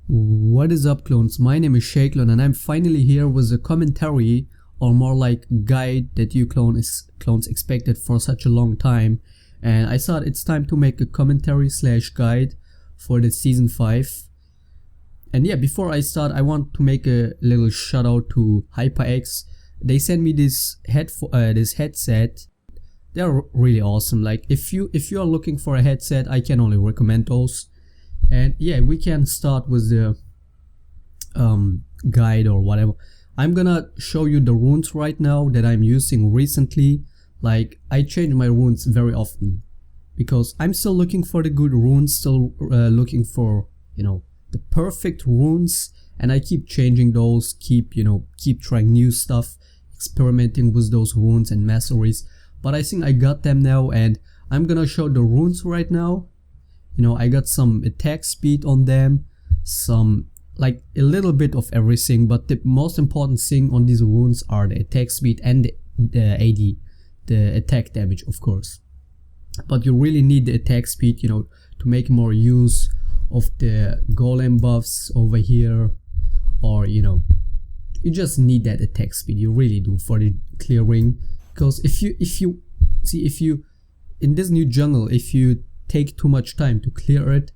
What is up, clones? My name is Shaclone and I'm finally here with a commentary, or more like guide, that you clones expected for such a long time, and I thought it's time to make a commentary slash guide for the season 5. And yeah, before I start, I want to make a little shout out to HyperX. They sent me this headset. They're really awesome. Like if you are looking for a headset, I can only recommend those. And yeah, we can start with the guide or whatever. I'm gonna show you the runes right now that I'm using recently. Like I change my runes very often because I'm still looking for the good runes, still looking for, you know, the perfect runes, and I keep changing those, keep trying new stuff, experimenting with those runes and masteries. But I think I got them now, and I'm gonna show the runes right now. You know, I got some attack speed on them, some like a little bit of everything, but the most important thing on these runes are the attack speed and the AD, the attack damage, of course. But you really need the attack speed, you know, to make more use of the golem buffs over here, or you know, you just need that attack speed, you really do, for the clearing. Because if you in this new jungle, if you take too much time to clear it,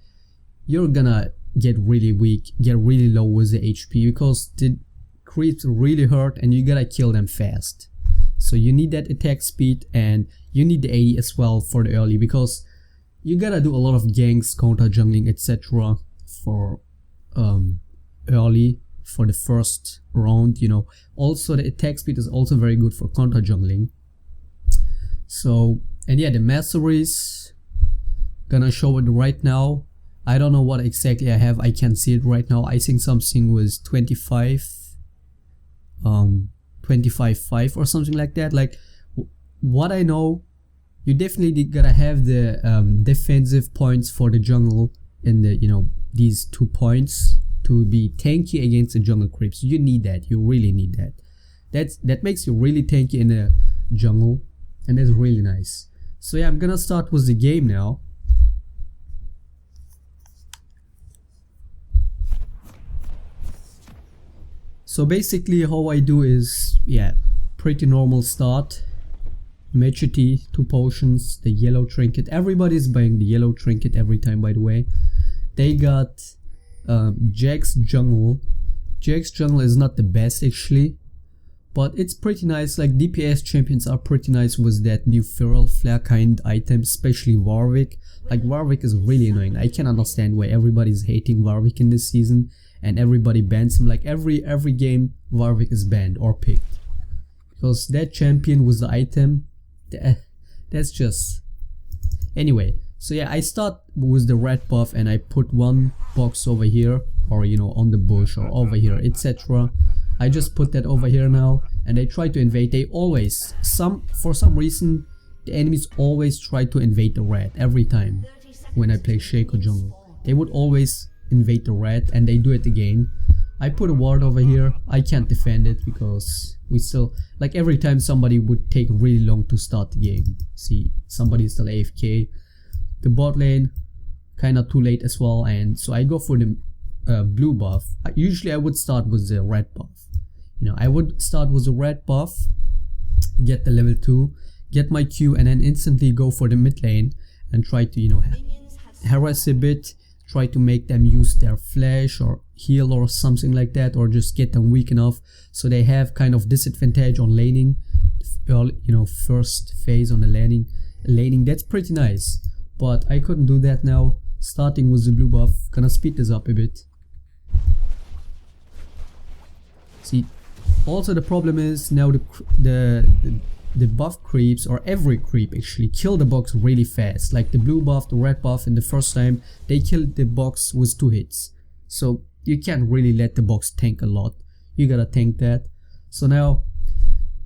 you're gonna get really weak, get really low with the HP, because the creeps really hurt and you gotta kill them fast. So you need that attack speed, and you need the AD as well for the early, because you gotta do a lot of ganks, counter jungling, etc. for early, for the first round, you know. Also the attack speed is also very good for counter jungling. So, and yeah, the masteries, gonna show it right now. I don't know what exactly I have, I can't see it right now. I think something was 25.5 or something like that. Like what I know, you definitely gotta have the defensive points for the jungle in the, you know, these 2 points to be tanky against the jungle creeps. You need that, you really need that. That makes you really tanky in the jungle, and that's really nice. So yeah, I'm gonna start with the game now. So basically how I do is, yeah, pretty normal start. Maturity, 2 potions, the yellow trinket. Everybody's buying the yellow trinket every time, by the way. They got Jack's jungle. Jack's jungle is not the best actually, but it's pretty nice. Like DPS champions are pretty nice with that new feral flare kind item, especially Warwick. Like Warwick is really annoying. I can understand why everybody's hating Warwick in this season and everybody bans him. Like every game Warwick is banned or picked, because that champion with the item, that's just... Anyway, so yeah, I start with the red buff and I put 1 box over here, or you know, on the bush or over here, etc. I just put that over here now, and they try to invade. They always, for some reason, the enemies always try to invade the red every time. When I play Shaco jungle, they would always invade the red, and they do it again. I put a ward over here. I can't defend it because we still, like every time somebody would take really long to start the game. See, somebody's still AFK. The bot lane kinda too late as well, and so I go for the blue buff. Usually I would start with the red buff. You know, I would start with the red buff, get the level 2, get my Q, and then instantly go for the mid lane and try to, you know, harass a bit, try to make them use their flash or heal or something like that, or just get them weak enough so they have kind of disadvantage on laning, you know, first phase on the laning. That's pretty nice, but I couldn't do that now. Starting with the blue buff, gonna speed this up a bit. See, also the problem is now the buff creeps, or every creep actually, kill the box really fast. Like the blue buff, the red buff, in the first time they killed the box with 2 hits. So you can't really let the box tank a lot, you gotta tank that. So now,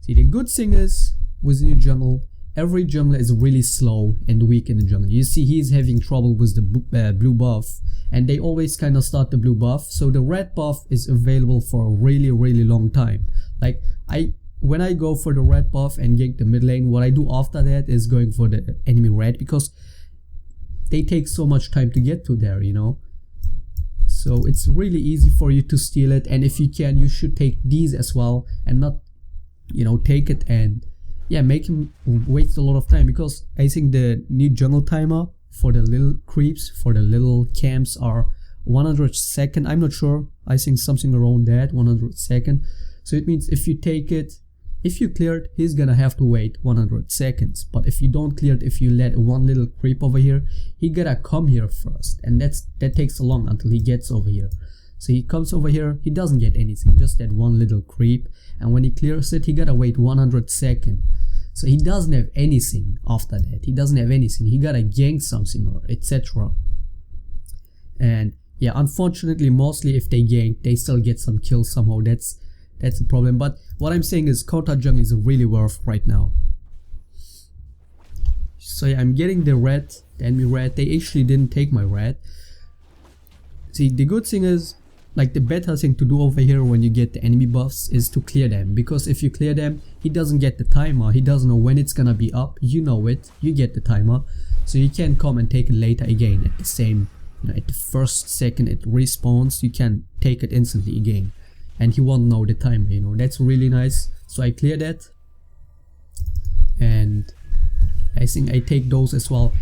see, the good thing is with the new jungle, every jungler is really slow and weak in the jungle. You see he's having trouble with the blue buff, and they always kind of start the blue buff, so the red buff is available for a really long time. Like when I go for the red buff and gank the mid lane, what I do after that is going for the enemy red, because they take so much time to get to there, you know. So it's really easy for you to steal it, and if you can, you should take these as well, and not, you know, take it and yeah, make him waste a lot of time, because I think the new jungle timer for the little creeps, for the little camps, are 100 second. I'm not sure, I think something around that, 100 second. So it means if you take it, if you clear it, he's gonna have to wait 100 seconds. But if you don't clear it, if you let one little creep over here, he gotta come here first, and that takes so long until he gets over here. So he comes over here, he doesn't get anything, just that one little creep, and when he clears it, he gotta wait 100 seconds. So he doesn't have anything after that. He doesn't have anything. He gotta gank something or etc. And yeah, unfortunately, mostly if they gank, they still get some kills somehow. That's the problem. But what I'm saying is counter jungle is really worth right now. So yeah, I'm getting the red, the enemy red. They actually didn't take my red. See, the good thing is, like, the better thing to do over here when you get the enemy buffs is to clear them, because if you clear them, he doesn't get the timer, he doesn't know when it's gonna be up, you know it, you get the timer, so you can come and take it later again at the same, you know, at the first second it respawns, you can take it instantly again, and he won't know the timer, you know. That's really nice. So I clear that, and I think I take those as well.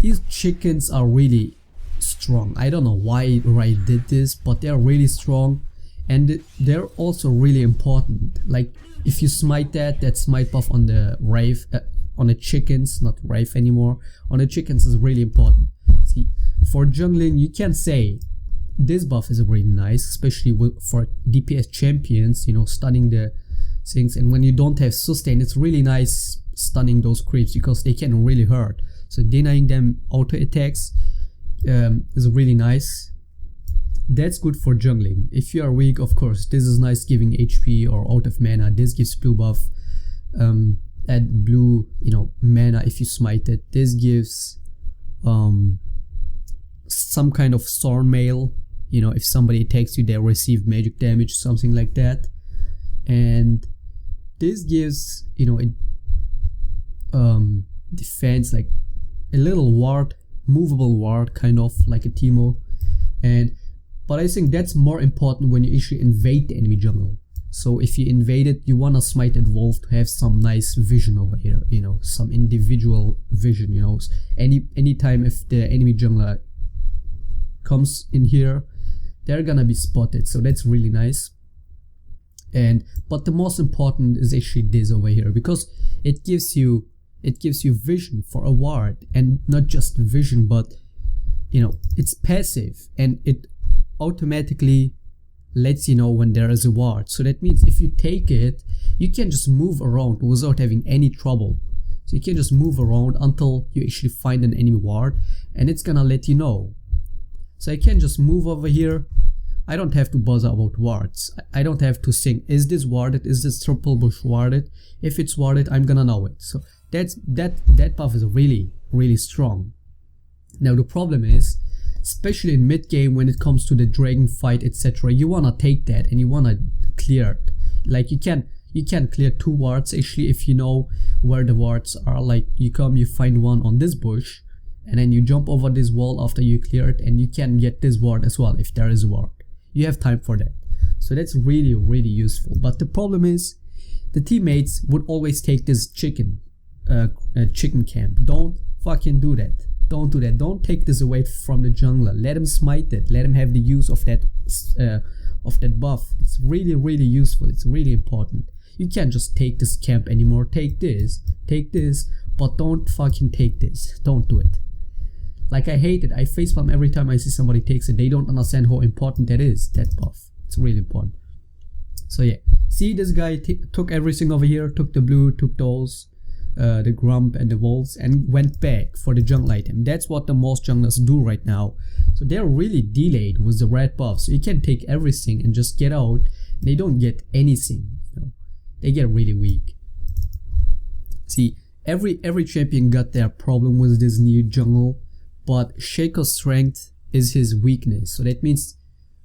These chickens are really strong. I don't know why I did this, but they're really strong, and they're also really important. Like, if you smite that smite buff on the Wraith, on the chickens, not Wraith anymore, on the chickens is really important. See, for jungling, you can say this buff is really nice, especially for DPS champions, you know, stunning the things, and when you don't have sustain, it's really nice stunning those creeps, because they can really hurt. So denying them auto attacks is really nice. That's good for jungling. If you are weak, of course, this is nice, giving HP or out of mana. This gives blue buff, add blue, you know, mana if you smite it. This gives some kind of storm mail, you know, if somebody attacks you, they receive magic damage, something like that. And this gives, you know, it defense, like a little ward, movable ward, kind of like a Teemo. But I think that's more important when you actually invade the enemy jungle. So if you invade it, you wanna smite that wolf to have some nice vision over here, you know, some individual vision, you know. Anytime if the enemy jungler comes in here, they're gonna be spotted, so that's really nice. But the most important is actually this over here, because it gives you vision for a ward, and not just vision, but, you know, it's passive, and it automatically lets you know when there is a ward. So that means if you take it, you can just move around without having any trouble. So you can just move around until you actually find an enemy ward, and it's gonna let you know. So I can just move over here. I don't have to bother about wards. I don't have to think, is this warded, is this triple bush warded? If it's warded, I'm gonna know it. So that buff is really, really strong. Now the problem is, especially in mid game, when it comes to the dragon fight, etc., you wanna take that and you wanna clear it. Like, you can clear 2 wards actually if you know where the wards are. Like, you come, you find one on this bush, and then you jump over this wall after you clear it, and you can get this ward as well if there is a ward. You have time for that. So that's really, really useful. But the problem is, the teammates would always take this chicken camp. Don't fucking do that. Don't do that. Don't take this away from the jungler. Let him smite it. Let him have the use of that buff. It's really, really useful. It's really important. You can't just take this camp anymore. Take this, but don't fucking take this. Don't do it. Like, I hate it. I facepalm every time I see somebody takes it. They don't understand how important that is, that buff. It's really important. So yeah, see, this guy took everything over here, took the blue, took those, the grump and the wolves, and went back for the jungle item. That's what the most junglers do right now. So they're really delayed with the red buff. So you can take everything and just get out. They don't get anything, you know. They get really weak. See, every champion got their problem with this new jungle, but Shaco's strength is his weakness. So that means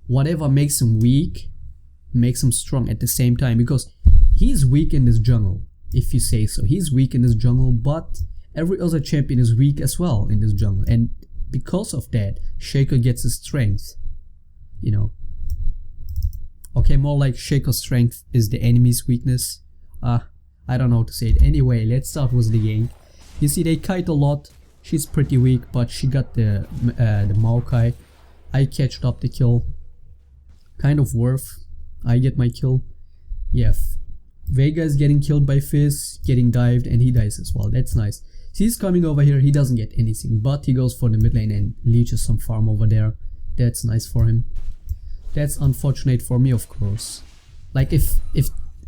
whatever makes him weak makes him strong at the same time, because he's weak in this jungle, if you say so. He's weak in this jungle, but every other champion is weak as well in this jungle, and because of that, Shaco gets his strength, you know. Okay, more like Shaco's strength is the enemy's weakness. I don't know how to say it. Anyway, let's start with the gank. You see, they kite a lot. She's pretty weak, but she got the Maokai. I catched up the kill. Kind of worth. I get my kill. Yeah, Vega is getting killed by Fizz, getting dived, and he dies as well. That's nice. He's coming over here. He doesn't get anything, but he goes for the mid lane and leeches some farm over there. That's nice for him. That's unfortunate for me, of course. Like if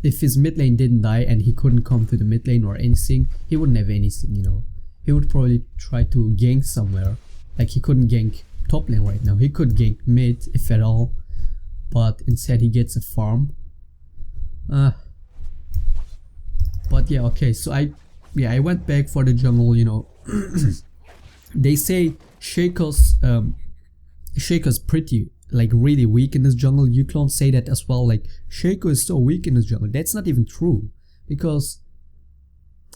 his mid lane didn't die and he couldn't come to the mid lane or anything, he wouldn't have anything, you know. He would probably try to gank somewhere. Like he couldn't gank top lane right now. He could gank mid if at all, but instead he gets a farm. But yeah, okay, so I went back for the jungle, you know. They say Shaco's pretty, like, really weak in this jungle. You clones say that as well, like Shaco is so weak in this jungle. That's not even true, because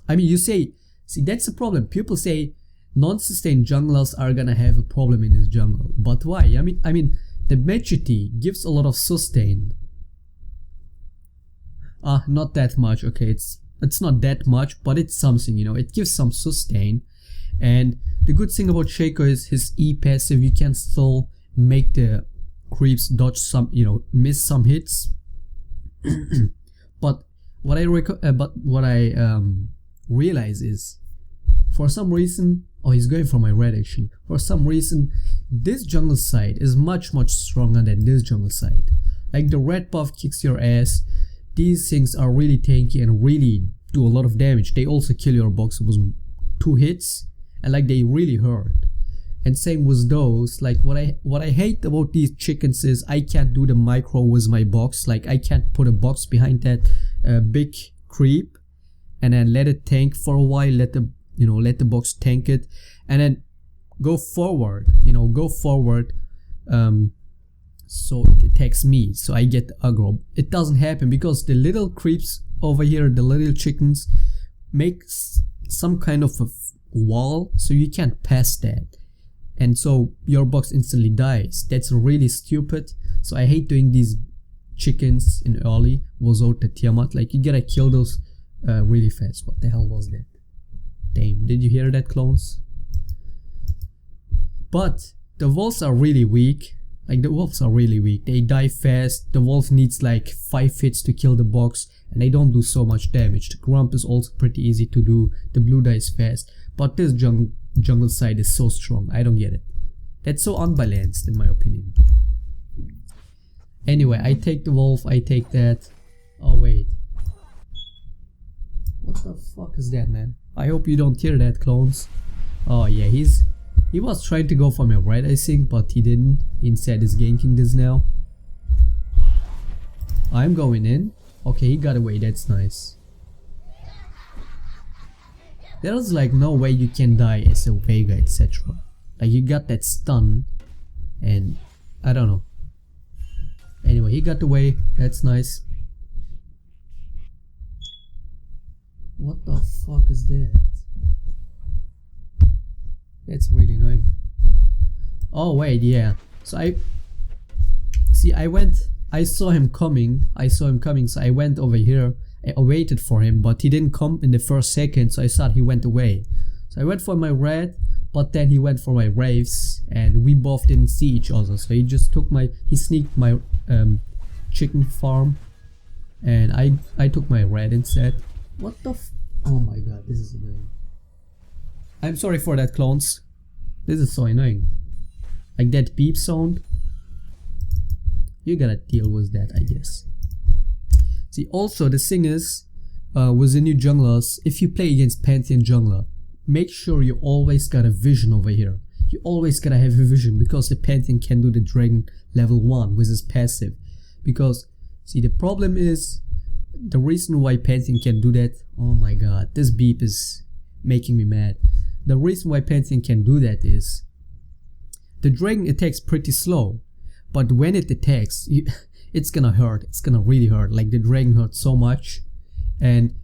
I mean, you say, see, that's the problem. People say non-sustained junglers are gonna have a problem in this jungle, but why? I mean the maturity gives a lot of sustain. Not that much. Okay, it's not that much, but it's something, you know. It gives some sustain, and the good thing about Shaco is his E passive. You can still make the creeps dodge some, you know, miss some hits. But what I realize is, for some reason, oh, he's going for my red actually. For some reason, this jungle side is much stronger than this jungle side. Like the red buff kicks your ass. These things are really tanky and really do a lot of damage. They also kill your box with 2 hits, and like they really hurt. And same with those. Like what I hate about these chickens is I can't do the micro with my box. Like I can't put a box behind that big creep and then let it tank for a while. Let the box tank it, and then go forward. You know, go forward. So it attacks me, so I get aggro. It doesn't happen because the little creeps over here, the little chickens, make some kind of a wall, so you can't pass that, and so your box instantly dies. That's really stupid. So I hate doing these chickens in early without the Tiamat. Like you gotta kill those really fast. What the hell was that? Damn, did you hear that, clones? But the wolves are really weak. Like the wolves are really weak. They die fast. The wolf needs like 5 hits to kill the box, and they don't do so much damage. The grump is also pretty easy to do. The blue dies fast. But this jungle side is so strong. I don't get it. That's so unbalanced in my opinion. Anyway, I take the wolf. I take that. Oh wait. What the fuck is that, man? I hope you don't hear that, clones. Oh yeah, he was trying to go for my red, I think, but he didn't. Instead is ganking this now. I'm going in. Okay, he got away. That's nice. There's like no way you can die as a Vega, etc. Like you got that stun, and I don't know. Anyway, he got away. That's nice. What the fuck is that? That's really annoying. Oh wait, yeah. So I saw him coming, so I went over here. I waited for him, but he didn't come in the first second, so I thought he went away. So I went for my red, but then he went for my raves, and we both didn't see each other. So he just he sneaked my chicken farm, and I took my red instead. What the oh my god, this is annoying. I'm sorry for that, clones. This is so annoying. Like that beep sound. You gotta deal with that, I guess. See, also the thing is, with the new junglers, if you play against Pantheon jungler, make sure you always got a vision over here. You always gotta have a vision, because the Pantheon can do the dragon level 1 with his passive. Because, see, the problem is, the reason why Pantheon can do that, oh my god, this beep is making me mad. The reason why Pantheon can do that is, the dragon attacks pretty slow, but when it attacks, it's gonna hurt. It's gonna really hurt. Like the dragon hurts so much, and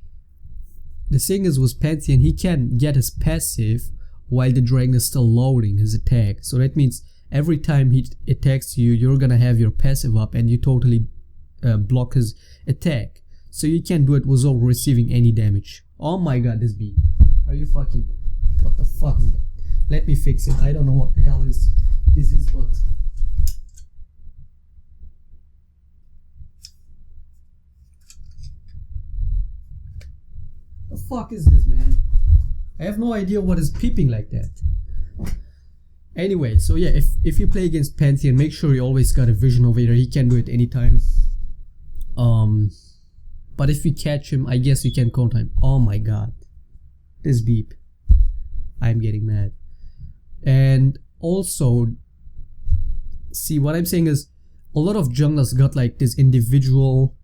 the thing is with Pantheon, he can get his passive while the dragon is still loading his attack. So that means every time he attacks you, you're gonna have your passive up and you totally block his attack. So you can do it without receiving any damage. Oh my god, this bee. Are you fucking... What the fuck is that? Let me fix it. I don't know what the hell this is, but... The fuck is this, man? I have no idea what is peeping like that. Anyway, so yeah, if you play against Pantheon, make sure you always got a vision over here. He can do it anytime. But if you catch him, I guess you can counter him. Oh my god. This beep. I'm getting mad. And also, see, what I'm saying is, a lot of junglers got like this individual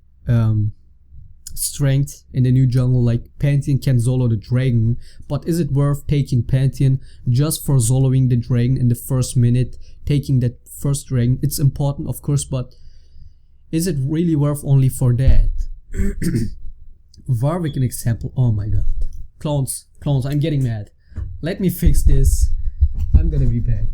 strength in the new jungle. Like Pantheon can solo the dragon, but is it worth taking Pantheon just for soloing the dragon in the first minute, taking that first dragon? It's important, of course, but is it really worth only for that? Warwick, an example. Oh my god. Clones, I'm getting mad. Let me fix this. I'm gonna be back.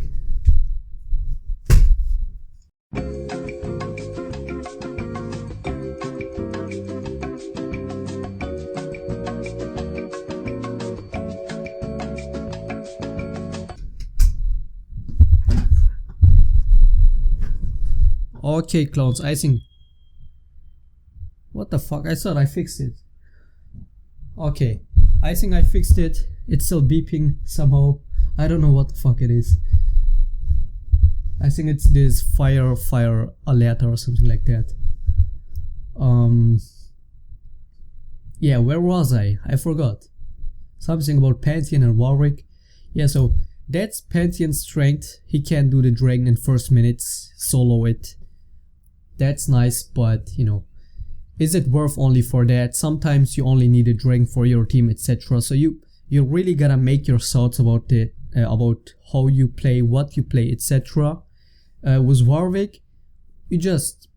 Okay, clones, I think... What the fuck? I thought I fixed it. Okay, I think I fixed it. It's still beeping somehow. I don't know what the fuck it is. I think it's this fire alert or something like that. Yeah, where was I? I forgot. Something about Pantheon and Warwick. Yeah, so that's Pantheon's strength. He can do the dragon in first minutes, solo it. That's nice, but you know, is it worth only for that? Sometimes you only need a dragon for your team, etc. So you really gotta make your thoughts about it, about how you play, what you play, etc. With Warwick, you just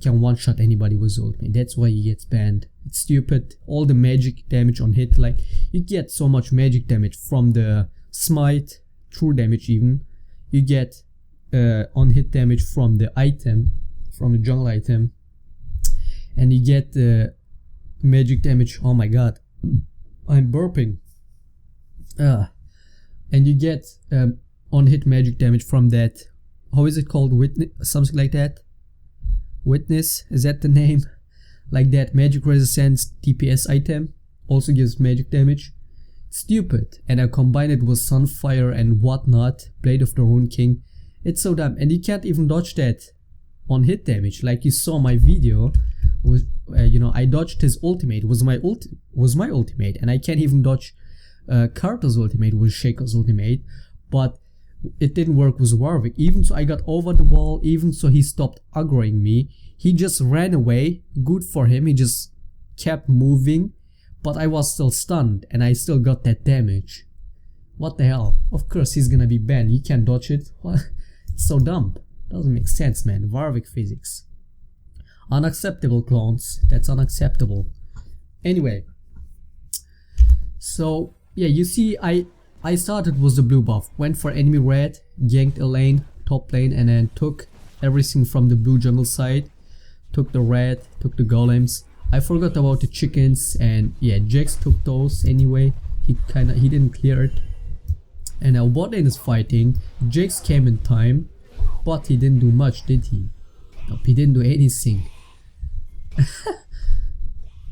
can one-shot anybody with ultimate. That's why he gets banned. It's stupid. All the magic damage on hit, like you get so much magic damage from the smite, true damage even. You get on hit damage from the item, from the jungle item, and you get the magic damage. Oh my god, I'm burping. And you get on hit magic damage from that. How is it called? Witness, something like that. Witness, is that the name? Like that magic resistance DPS item also gives magic damage. Stupid. And I combine it with Sunfire and whatnot, Blade of the Rune King. It's so dumb, and you can't even dodge that on hit damage. Like you saw my video, was you know, I dodged his ultimate. Was my ultimate, and I can't even dodge Carter's ultimate with Shaco's ultimate, but it didn't work with Warwick. Even so, I got over the wall. Even so, he stopped aggroing me. He just ran away. Good for him. He just kept moving, but I was still stunned, and I still got that damage. What the hell? Of course, he's gonna be banned. You can't dodge it. What? It's so dumb. Doesn't make sense, man. Warwick physics. Unacceptable, clones. That's unacceptable. Anyway, so yeah, you see, I started with the blue buff, went for enemy red, ganked a lane, top lane, and then took everything from the blue jungle side. Took the red, took the golems. I forgot about the chickens, and yeah, Jax took those anyway. He didn't clear it. And now bot lane is fighting. Jax came in time, but he didn't do much, did he? Nope, he didn't do anything.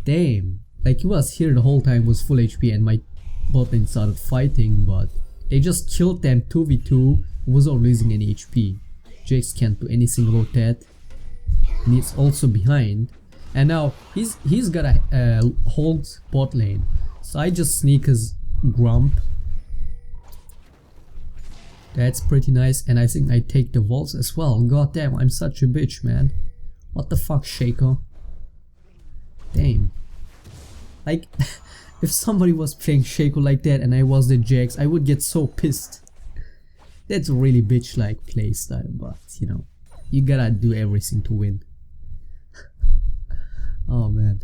Damn, like he was here the whole time, was full HP, and my bot lane started fighting, but they just killed them 2v2 without losing any HP. Jax can't do anything about that, and he's also behind. And now he's gotta hold bot lane, so I just sneak his Grump. That's pretty nice, and I think I take the walls as well. God damn, I'm such a bitch, man. What the fuck, Shaco? Damn. Like, if somebody was playing Shaco like that and I was the Jax, I would get so pissed. That's a really bitch-like playstyle, but you know, you gotta do everything to win. Oh man.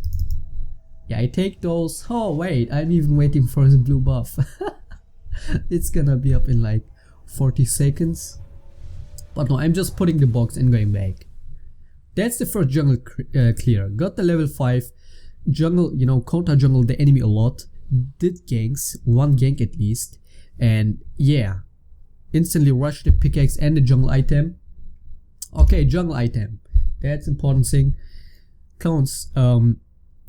Yeah, I take those. Oh wait, I'm even waiting for his blue buff. It's gonna be up in like 40 seconds. But no, I'm just putting the box and going back. That's the first jungle clear. Got the level 5 jungle, you know, counter jungle the enemy a lot. Did ganks, one gank at least. And yeah, instantly rush the pickaxe and the jungle item. Okay, jungle item. That's important thing. Counts.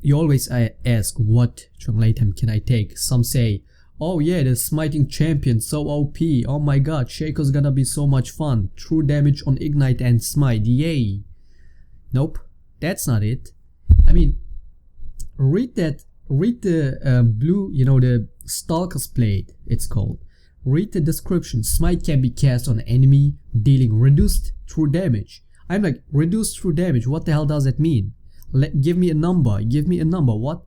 You always ask, what jungle item can I take? Some say, oh yeah, the smiting champion, so OP. Oh my god, Shaco's gonna be so much fun. True damage on ignite and smite, yay. Nope, that's not it. I mean, read the blue, you know, the Stalker's Blade, it's called. Read the description. Smite can be cast on an enemy, dealing reduced true damage. I'm like, reduced true damage, what the hell does that mean? Give me a number, what?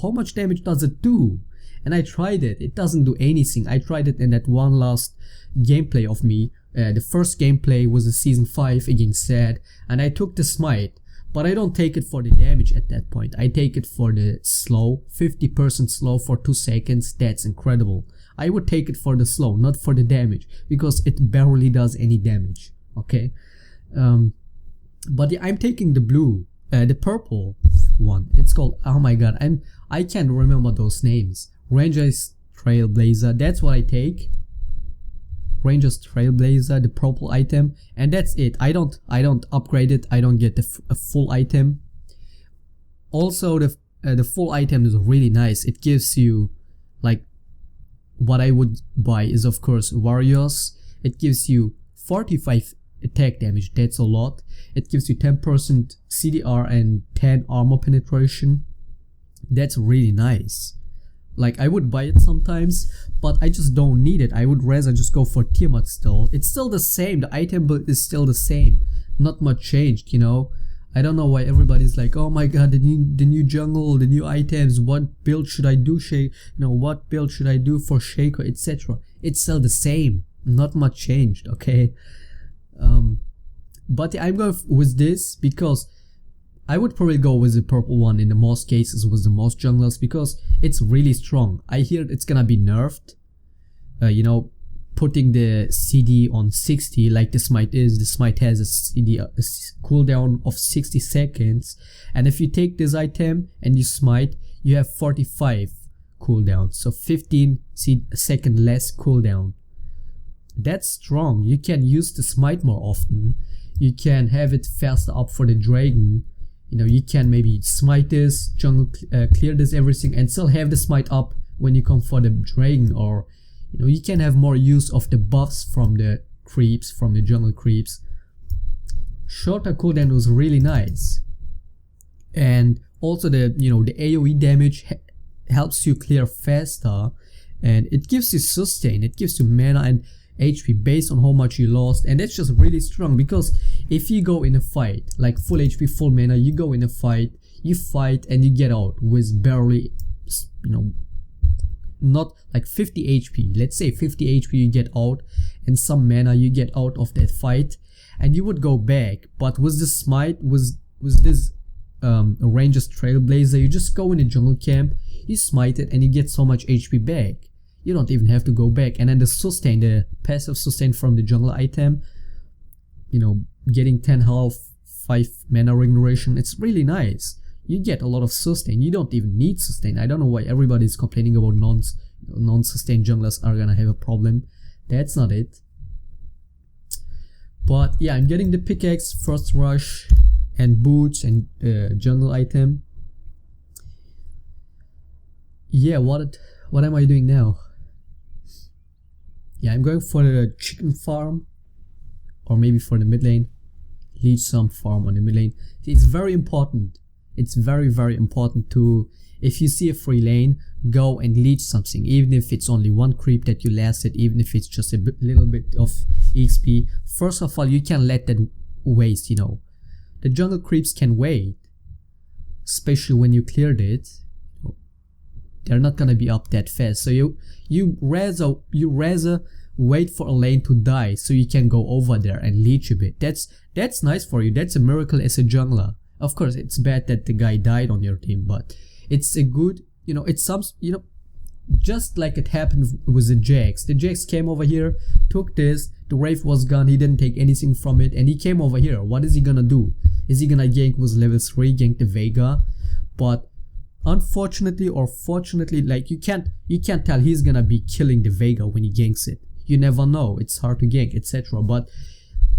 How much damage does it do? And I tried it, it doesn't do anything. I tried it in that one last gameplay of me. The first gameplay was in season 5 against Sad, and I took the smite, but I don't take it for the damage at that point. I take it for the slow, 50% slow for 2 seconds. That's incredible. I would take it for the slow, not for the damage, because it barely does any damage. Okay, but yeah, I'm taking the blue, the purple one. It's called, oh my god, I can't remember those names. Ranger's Trailblazer, that's what I take. Ranger's Trailblazer, the purple item, and that's it. I don't upgrade it. I don't get a full item. Also, the full item is really nice. It gives you, like, what I would buy is of course Warriors. It gives you 45 attack damage. That's a lot. It gives you 10% CDR and 10 armor penetration. That's really nice. Like, I would buy it sometimes, but I just don't need it. I would rather just go for Tiamat still. It's still the same. The item build is still the same. Not much changed, you know. I don't know why everybody's like, oh my god, the new jungle, the new items, what build should I do, what build should I do for Shaco, etc. It's still the same. Not much changed, okay? But I'm going with this because I would probably go with the purple one in the most cases with the most junglers, because it's really strong. I hear it's gonna be nerfed, you know, putting the CD on 60 like the smite is. The smite has a CD a cooldown of 60 seconds, and if you take this item and you smite, you have 45 cooldown, so 15 second less cooldown. That's strong. You can use the smite more often. You can have it faster up for the dragon. You know, you can maybe smite this, jungle clear this, everything, and still have the smite up when you come for the dragon. Or, you know, you can have more use of the buffs from the creeps, from the jungle creeps. Shorter cooldown was really nice, and also the, you know, the AoE damage helps you clear faster, and it gives you sustain. It gives you mana and HP based on how much you lost, and that's just really strong. Because if you go in a fight like full HP, full mana, you go in a fight, you fight and you get out with barely, you know, not like 50 HP, let's say 50 HP you get out, and some mana you get out of that fight, and you would go back. But with the smite, with this Ranger's Trailblazer, you just go in a jungle camp, you smite it, and you get so much HP back. You don't even have to go back. And then the sustain, the passive sustain from the jungle item, you know, getting 10 health, 5 mana regeneration, it's really nice. You get a lot of sustain. You don't even need sustain. I don't know why everybody's complaining about non-sustain junglers are gonna have a problem. That's not it. But yeah, I'm getting the pickaxe, first rush, and boots, and jungle item. Yeah, what am I doing now? Yeah, I'm going for the chicken farm, or maybe for the mid lane. Leech some farm on the mid lane. It's very important. It's very, very important to, if you see a free lane, go and leech something, even if it's only one creep that you lasted, even if it's just a little bit of XP. First of all, you can let that waste, you know. The jungle creeps can wait, especially when you cleared it. They're not gonna be up that fast, so you rather wait for a lane to die so you can go over there and leech a bit. That's nice for you. That's a miracle as a jungler. Of course, it's bad that the guy died on your team, but It's a good, it's some, just like it happened with the Jax. The Jax came over here, took this, the Wraith was gone, he didn't take anything from it, and he came over here. What is he gonna do? Is he gonna gank with level 3, gank the Vega? But unfortunately or fortunately, like you can't tell he's gonna be killing the Vega when he ganks it. You never know, it's hard to gank, etc. But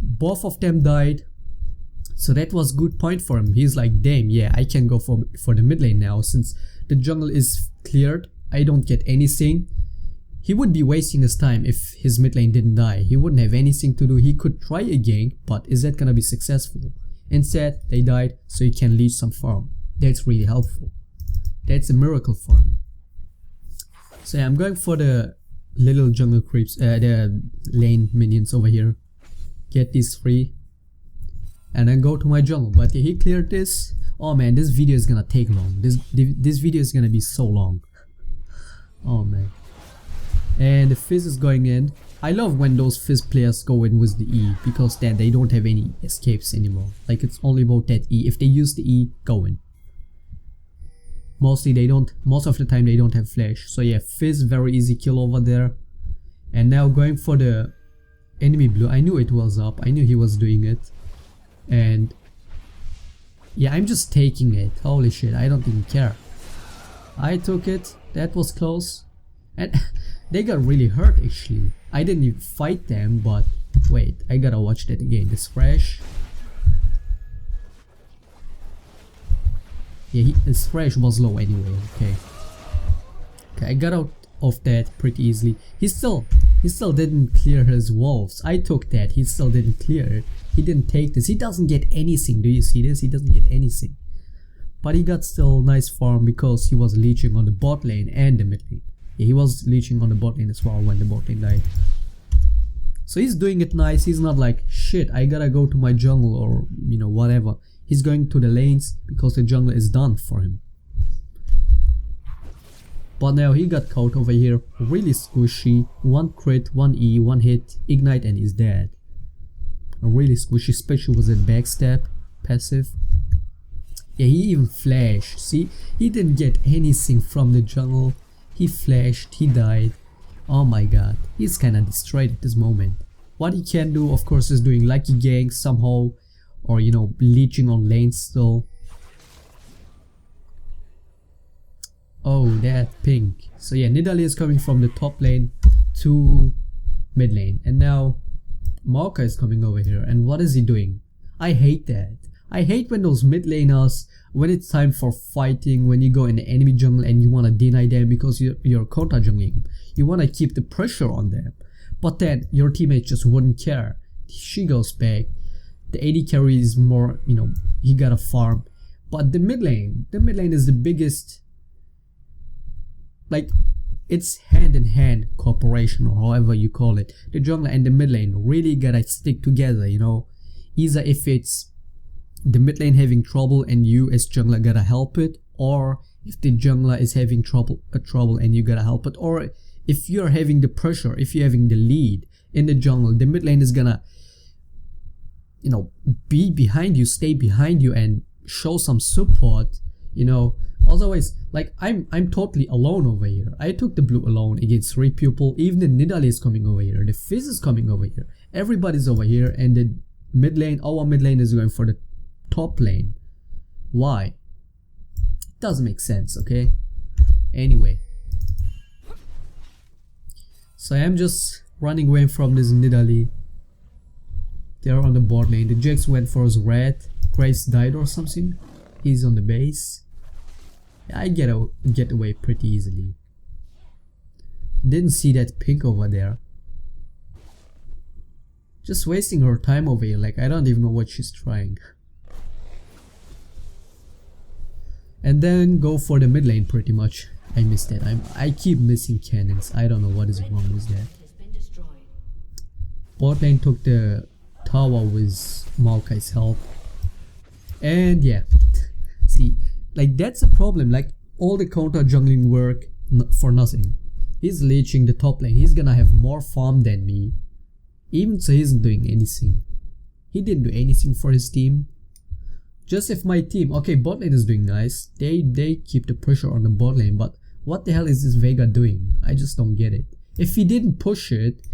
both of them died, so that was good point for him. He's like, damn, yeah, I can go for the mid lane now, since the jungle is cleared. I don't get anything. He would be wasting his time if his mid lane didn't die. He wouldn't have anything to do. He could try a gank, but is that gonna be successful? Instead, they died, so he can leech some farm. That's really helpful. That's a miracle for him. So yeah, I'm going for the little jungle creeps, the lane minions over here. Get these 3, and then go to my jungle. But yeah, he cleared this. Oh man, this video is gonna take long. This video is gonna be so long. Oh man. And the Fizz is going in. I love when those Fizz players go in with the E, because then they don't have any escapes anymore. Like, it's only about that E. If they use the E, go in. Most of the time they don't have flash. So yeah, Fizz, very easy kill over there. And now going for the enemy blue. I knew it was up. I knew he was doing it. And yeah, I'm just taking it. Holy shit, I don't even care. I took it. That was close. And they got really hurt actually. I didn't even fight them, but wait, I gotta watch that again. This Thresh. Yeah, his Thresh was low anyway. Okay, I got out of that pretty easily. He still didn't clear his wolves. I took that. He still didn't clear it. He didn't take this. He doesn't get anything. Do you see this? He doesn't get anything. But he got still nice farm because he was leeching on the bot lane and the mid lane. Yeah, he was leeching on the bot lane as well when the bot lane died. So he's doing it nice. He's not like, shit, I gotta go to my jungle or whatever. He's going to the lanes because the jungle is done for him. But now he got caught over here, really squishy. 1 crit, 1 E, 1 hit, ignite, and he's dead. Really squishy, especially with that backstab passive. Yeah, he even flashed. See, he didn't get anything from the jungle. He flashed, he died. Oh my god, he's kinda destroyed at this moment. What he can do, of course, is doing lucky ganks somehow, or leeching on lanes still. Oh, that pink. So yeah, Nidalee is coming from the top lane to mid lane, and now Maokai is coming over here. And what is he doing? I hate that. I hate when those mid laners, when it's time for fighting, when you go in the enemy jungle and you want to deny them because you're counter jungling, you want to keep the pressure on them, but then your teammate just wouldn't care. She goes back. The AD carry is more, he got a farm. But the mid lane is the biggest, like, it's hand in hand cooperation, or however you call it. The jungler and the mid lane really gotta stick together, either if it's the mid lane having trouble and you as jungler gotta help it, or if the jungler is having trouble and you gotta help it, or if you're having the pressure, if you're having the lead in the jungle, the mid lane is gonna be behind you, stay behind you and show some support. Otherwise, like, I'm totally alone over here. I took the blue alone against 3 people. Even the Nidalee is coming over here, the Fizz is coming over here, everybody's over here, and the mid lane, our mid lane, is going for the top lane. Why? It doesn't make sense, okay? Anyway, so I am just running away from this Nidalee. They're on the bot lane. The Jax went for his red. Grace died or something. He's on the base. I get away pretty easily. Didn't see that pink over there. Just wasting her time over here. Like, I don't even know what she's trying. And then go for the mid lane pretty much. I missed that. I keep missing cannons. I don't know what is wrong with that. Bot lane took the tower with Maokai's help. And yeah. See, like, that's a problem. Like, all the counter jungling work for nothing. He's leeching the top lane. He's gonna have more farm than me. Even so, he isn't doing anything. He didn't do anything for his team. Just if my team, okay, bot lane is doing nice. They keep the pressure on the bot lane, but what the hell is this Vega doing? I just don't get it. If he didn't push it,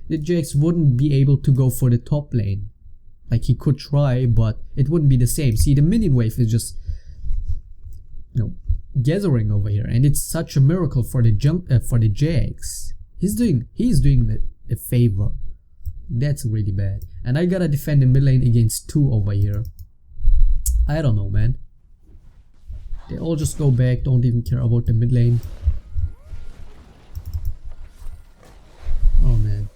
the Jax wouldn't be able to go for the top lane. Like, he could try, but it wouldn't be the same. See, the minion wave is just, you know, gathering over here, and it's such a miracle for the Jax. He's doing a favor. That's really bad. And I gotta defend the mid lane against 2 over here. I don't know, man. They all just go back, don't even care about the mid lane. Oh man.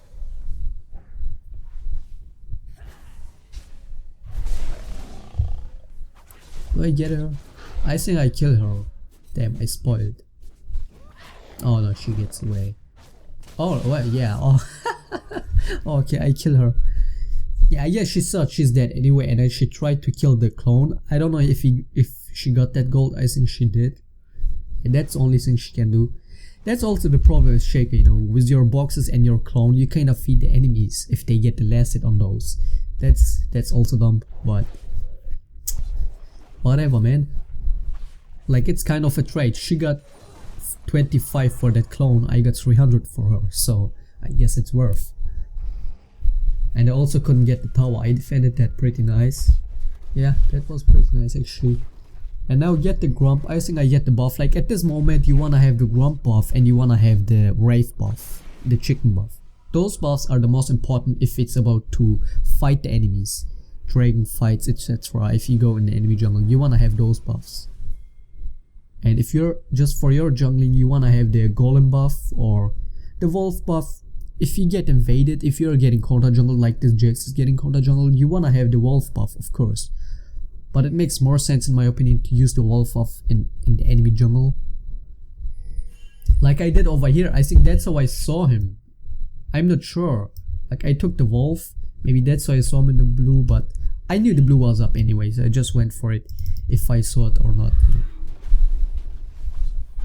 Do I get her? I think I kill her. Damn, I spoiled. Oh no, she gets away. Oh, well, yeah. Oh. Okay, I kill her. Yeah, I guess she thought she's dead anyway, and then she tried to kill the clone. I don't know if she got that gold. I think she did. And that's the only thing she can do. That's also the problem with Shaco, you know, with your boxes and your clone, you kind of feed the enemies if they get the last hit on those. That's also dumb, but whatever, man. Like, it's kind of a trade. She got 25 for that clone, I got 300 for her, so I guess it's worth. And I also couldn't get the tower. I defended that pretty nice. Yeah, that was pretty nice actually. And now get the Grump. I think I get the buff. Like, at this moment you wanna have the Grump buff and you wanna have the Wraith buff, the chicken buff. Those buffs are the most important if it's about to fight the enemies, dragon fights, etc. If you go in the enemy jungle, you wanna have those buffs. And if you're just for your jungling, you wanna have the Golem buff or the Wolf buff. If you get invaded, if you're getting counter jungle like this Jax is getting counter jungle, you wanna have the Wolf buff, of course. But it makes more sense in my opinion to use the Wolf buff in the enemy jungle. Like I did over here, I think that's how I saw him. I'm not sure. Like, I took the Wolf, maybe that's why I saw him in the blue, but I knew the blue was up anyway, so I just went for it if I saw it or not.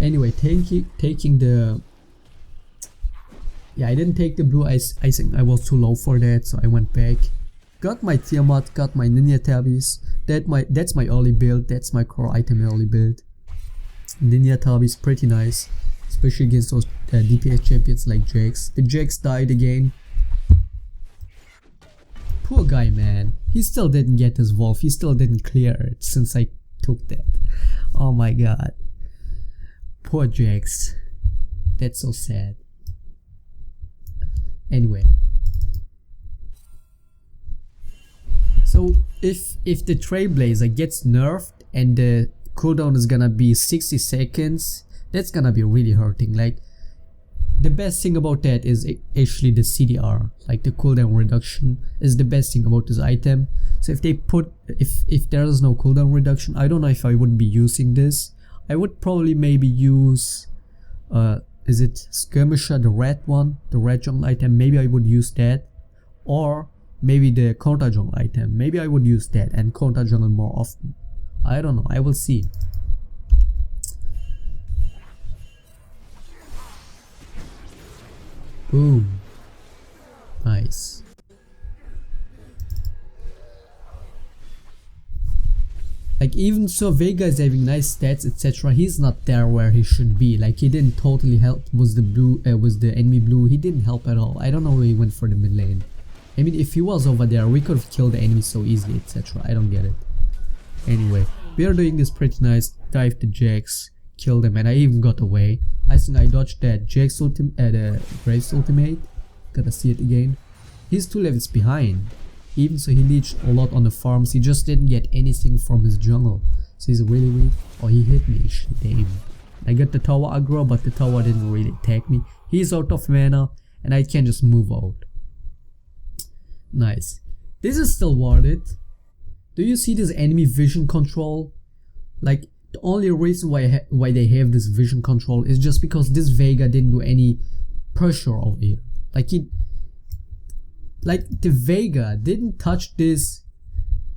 Anyway, taking the... Yeah, I didn't take the blue. I think I was too low for that, so I went back. Got my Tiamat, got my Ninja Tabis. That's my early build. That's my core item early build. Ninja Tabis, pretty nice, especially against those DPS champions like Jax. The Jax died again. Poor guy, man. He still didn't get his Wolf. He still didn't clear it since I took that. Oh my god. Poor Jax. That's so sad. Anyway, so if the Trailblazer gets nerfed and the cooldown is gonna be 60 seconds, that's gonna be really hurting. Like, the best thing about that is actually the CDR, like the cooldown reduction is the best thing about this item. So if they put, if there is no cooldown reduction, I don't know if I would be using this. I would probably maybe use is it Skirmisher, the red one, the red jungle item? Maybe I would use that, or maybe the counter jungle item. Maybe I would use that and counter jungle more often. I don't know, I will see. Boom. Nice. Like, even so, Vega is having nice stats, etc. He's not there where he should be. Like, he didn't totally help with the blue, with the enemy blue. He didn't help at all. I don't know why he went for the mid lane. I mean, if he was over there, we could have killed the enemy so easily, etc. I don't get it. Anyway, we are doing this pretty nice. Dive the Jax, killed him, and I even got away. I think I dodged that Jax the Graves ultimate. Gotta see it again. He's 2 levels behind. Even so, he leached a lot on the farms. He just didn't get anything from his jungle. So he's really weak. Oh, he hit me. Damn. I got the tower aggro, but the tower didn't really attack me. He's out of mana, and I can just move out. Nice. This is still worth it. Do you see this enemy vision control? Like, the only reason why they have this vision control is just because this Vega didn't do any pressure over here. Like the Vega didn't touch this,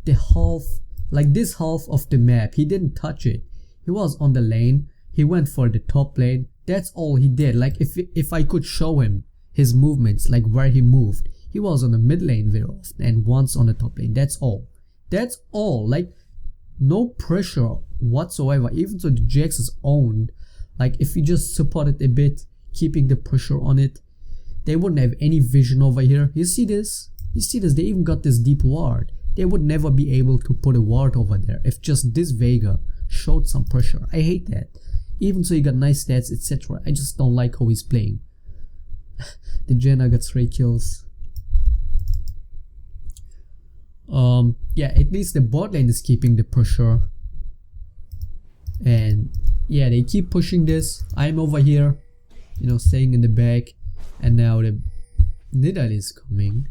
this half of the map. He didn't touch it. He was on the lane. He went for the top lane. That's all he did. Like, if I could show him his movements, like where he moved, he was on the mid lane very often and once on the top lane. That's all. That's all. Like, no pressure whatsoever, even though the Jax is owned. Like if you just support it a bit, keeping the pressure on it, they wouldn't have any vision over here. You see this? You see this? They even got this deep ward. They would never be able to put a ward over there if just this Vega showed some pressure. I hate that. Even so he got nice stats, etc. I just don't like how he's playing. The Jenna got 3 kills. Yeah, at least the bot lane is keeping the pressure. And yeah, they keep pushing this. I'm over here, you know, staying in the back. And now the Nidalee is coming.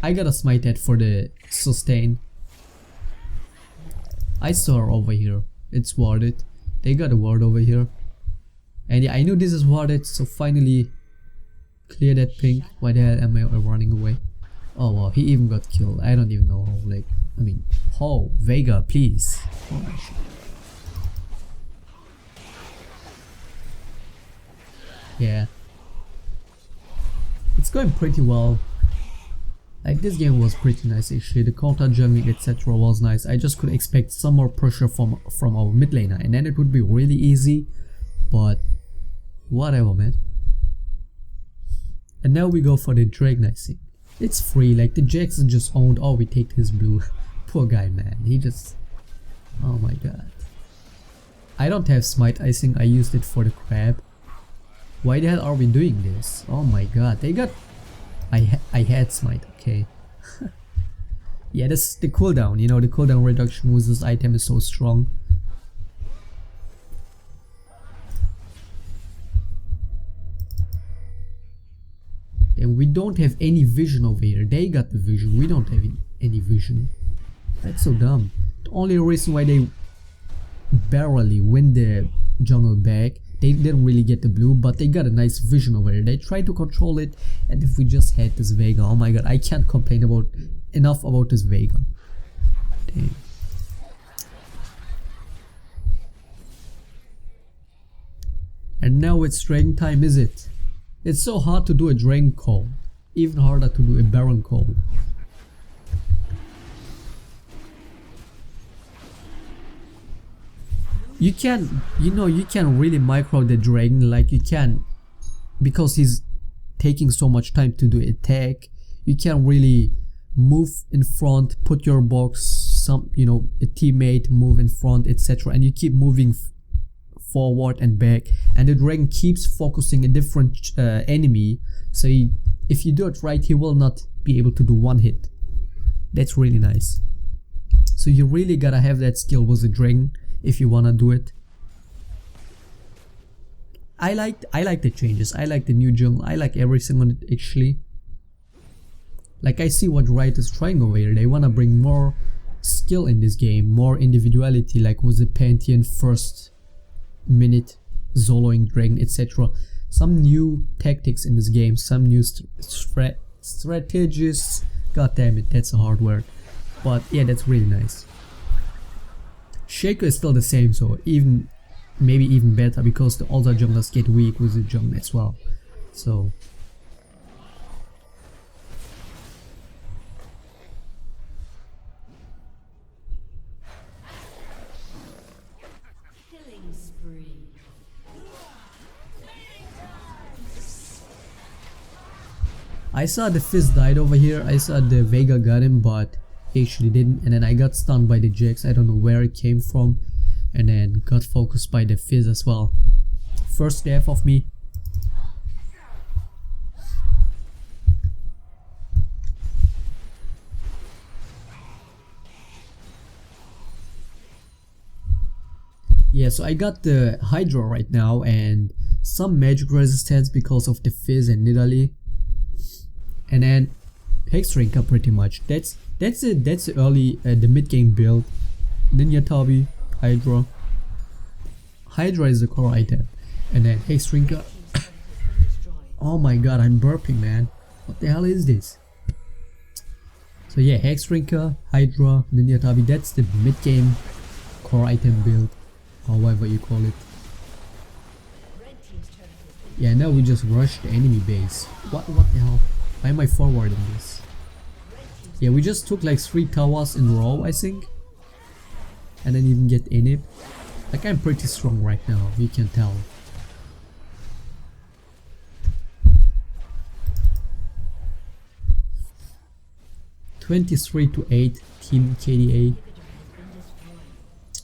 I gotta smite that for the sustain. I saw her over here. It's warded. They got a ward over here. And yeah, I knew this is warded, so finally clear that ping. Why the hell am I running away? Oh wow, he even got killed. I don't even know how, like, I mean, how? Vega, please. Oh my shit. Yeah. It's going pretty well. Like this game was pretty nice actually. The counter jungling etc. was nice. I just could expect some more pressure from our mid laner and then it would be really easy. But whatever, man. And now we go for the Dragnizing. It's free, like the Jax is just owned. Oh, we take his blue. Poor guy, man. He just... Oh my god. I don't have smite. I think I used it for the crab. Why the hell are we doing this? Oh my god. They got... I had smite, okay. Yeah, this the cooldown. You know, the cooldown reduction with this item is so strong. And we don't have any vision over here. They got the vision. We don't have any vision. That's so dumb. The only reason why they barely win the jungle back, they didn't really get the blue, but they got a nice vision over here. They tried to control it, and if we just had this Vega, oh my god, I can't complain enough about this Vega. Dang. And now it's dragon time, is it? It's so hard to do a dragon call, even harder to do a baron call. You can, you know, you can really micro the dragon like you can, because he's taking so much time to do attack. You can really move in front, put your box, some, you know, a teammate move in front, etc. And you keep moving forward and back, and the dragon keeps focusing a different enemy. So if you do it right, he will not be able to do one hit. That's really nice. So you really gotta have that skill with the dragon if you wanna do it. I like the changes. I like the new jungle. I like everything on it actually. Like I see what Riot is trying over here. They wanna bring more skill in this game, more individuality, like with the Pantheon first minute soloing dragon, etc. Some new tactics in this game, some new strategies. God damn it, that's a hard word. But yeah, that's really nice. Shaco is still the same, so maybe even better, because the other junglers get weak with the jungle as well. So I saw the Fizz died over here. I saw the Vega got him, but he actually didn't. And then I got stunned by the Jax. I don't know where it came from. And then got focused by the Fizz as well. First death of me. Yeah, so I got the Hydra right now and some magic resistance because of the Fizz and Nidalee. And then Hexdrinker pretty much. That's the early the mid game build. Ninja Tabi, Hydra. Hydra is the core item, and then Hexdrinker. Oh my god, I'm burping, man. What the hell is this? So yeah, Hexdrinker, Hydra, Ninja Tabi. That's the mid game core item build, however you call it. Yeah, now we just rush the enemy base. What the hell? Why am I forwarding this? Yeah, we just took like 3 towers in a row, I think. and then even get inhib. Like I'm pretty strong right now, you can tell. (23-8) Team KDA.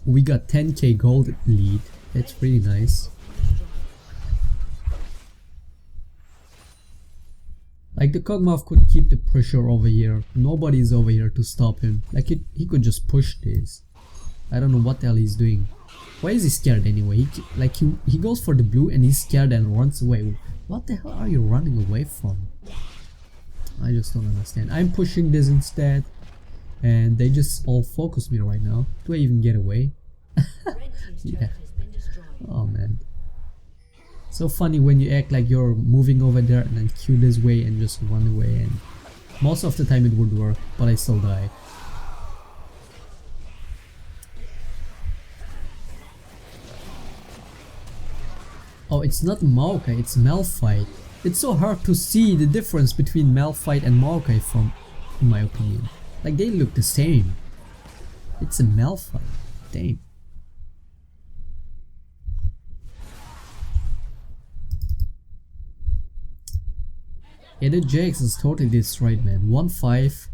We got 10k gold lead. That's really nice. Like the Kog'Maw could keep the pressure over here. Nobody's over here to stop him. Like he could just push this. I don't know what the hell he's doing. Why is he scared anyway? He goes for the blue and he's scared and runs away. What the hell are you running away from? I just don't understand. I'm pushing this instead, and they just all focus me right now. Do I even get away? Yeah. Oh man. So funny when you act like you're moving over there and then Q this way and just run away, and most of the time it would work, but I still die. Oh, it's not Maokai, it's Malphite. It's so hard to see the difference between Malphite and Maokai in my opinion. Like they look the same. It's a Malphite. Damn. Yeah, the Jax is totally destroyed, man. 1-5,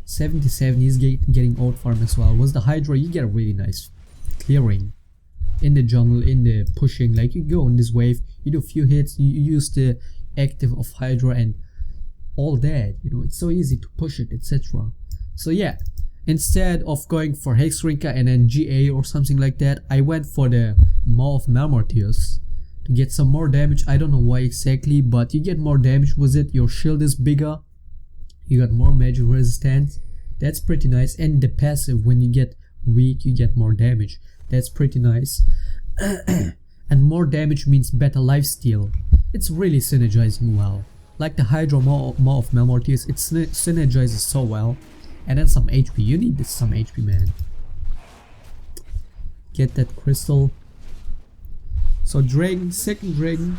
77, he's getting out farm as well. Was the Hydra, you get a really nice clearing in the jungle, in the pushing. Like you go in this wave, you do a few hits, you use the active of Hydra and all that, you know, it's so easy to push it, etc. So yeah, instead of going for Hexrinka and then GA or something like that, I went for the Maw of Malmortius to get some more damage. I don't know why exactly, but you get more damage with it. Your shield is bigger, you got more magic resistance. That's pretty nice. And the passive, when you get weak you get more damage. That's pretty nice. And more damage means better lifesteal. It's really synergizing well. Like the Hydra Maw of Malmortius, it synergizes so well. And then some HP, you need some HP, man. Get that crystal. So dragon, second dragon.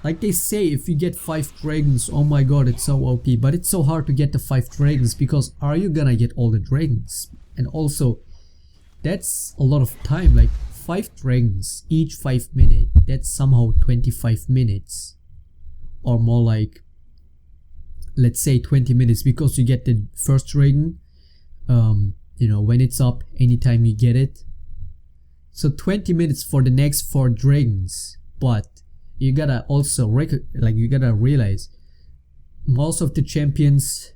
Like they say, if you get 5 dragons, oh my god, it's so OP. But it's so hard to get the 5 dragons, because are you gonna get all the dragons? And also, that's a lot of time. Like 5 dragons, each 5 minutes. That's somehow 25 minutes. Or more like, let's say 20 minutes, because you get the first dragon, you know, when it's up, anytime you get it. So 20 minutes for the next 4 dragons. But you gotta also you gotta realize, most of the champions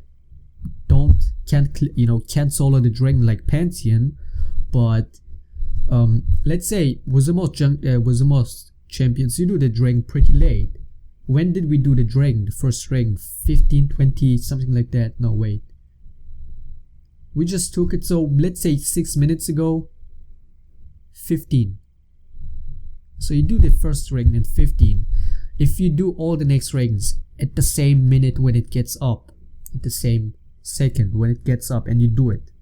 can't solo the dragon like Pantheon. But let's say with the most champions, you do the dragon pretty late. When did we do the dragon, the first dragon? 15, 20, something like that. No, wait. We just took it, so let's say 6 minutes ago. 15. So you do the first dragon in 15. If you do all the next dragons at the same minute when it gets up, at the same second when it gets up, and you do it,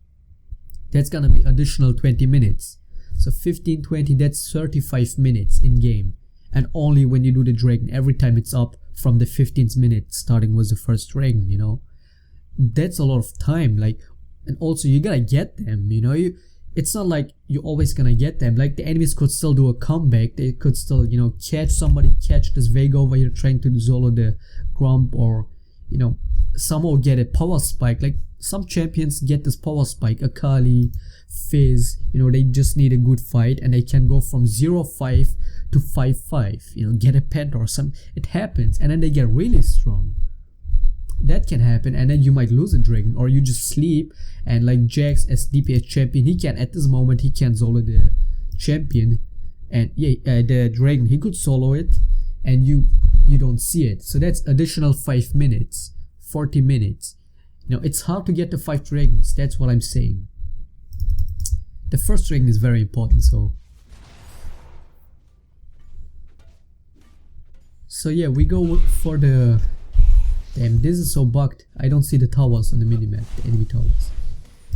that's gonna be additional 20 minutes. So 15, 20, that's 35 minutes in game. And only when you do the dragon, every time it's up from the 15th minute starting with the first dragon, you know. That's a lot of time. Like, and also you gotta get them, you know. It's not like you're always gonna get them. Like the enemies could still do a comeback. They could still, you know, catch this Vega over here trying to solo the Grump, or, you know, somehow get a power spike. Like some champions get this power spike, Akali, Fizz, you know, they just need a good fight and they can go from 0-5 to 5-5, you know, get a penta or something. It happens, and then they get really strong. That can happen, and then you might lose a dragon, or you just sleep. And like Jax as DPS champion, he can, at this moment, he can solo the champion, and yeah, the dragon, he could solo it, and you don't see it. So that's additional 5 minutes, 40 minutes. You know, it's hard to get the 5 dragons. That's what I'm saying. The first dragon is very important. So yeah, we go for the... Damn, this is so bugged. I don't see the towers on the minimap, the enemy towers.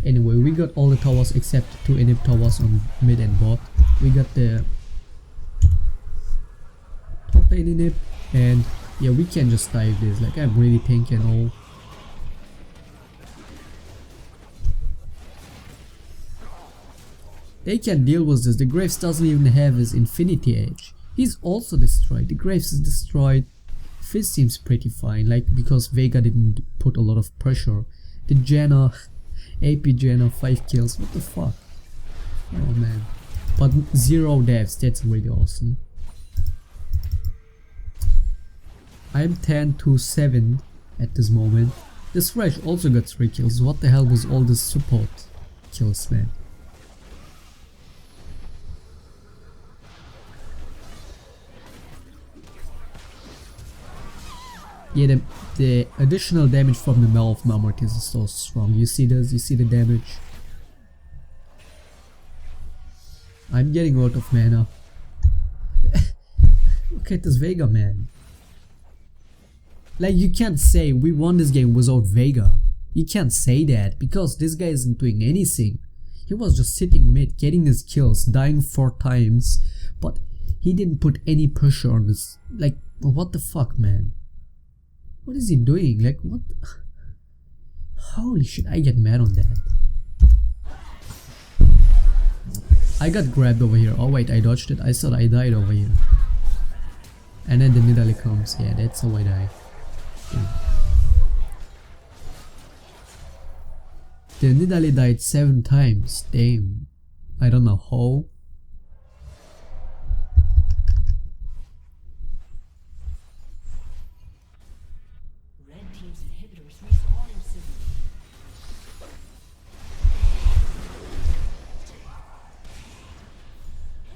Anyway, we got all the towers except 2 enemy towers on mid and bot. We got the top lane inhib, and yeah, we can just dive this. Like, I'm really tanky and all. They can deal with this. The Graves doesn't even have his Infinity Edge. He's also destroyed. The Graves is destroyed. Fizz seems pretty fine, like, because Vega didn't put a lot of pressure. The Janna, AP Janna, 5 kills. What the fuck? Oh man. But 0 deaths. That's really awesome. I'm 10-7 at this moment. This Thresh also got 3 kills. What the hell was all this support kills, man? Yeah, the additional damage from the Mail of Malmort is so strong. You see this? You see the damage? I'm getting out of mana. Look at this Vega, man. Like, you can't say we won this game without Vega. You can't say that, because this guy isn't doing anything. He was just sitting mid, getting his kills, dying 4 times, but he didn't put any pressure on this. Like, what the fuck, man? What is he doing? Like, what? Holy shit, I get mad on that. I got grabbed over here. Oh wait, I dodged it. I thought I died over here. And then the Nidalee comes. Yeah, that's how I die. The Nidalee died 7 times. Damn. I don't know how.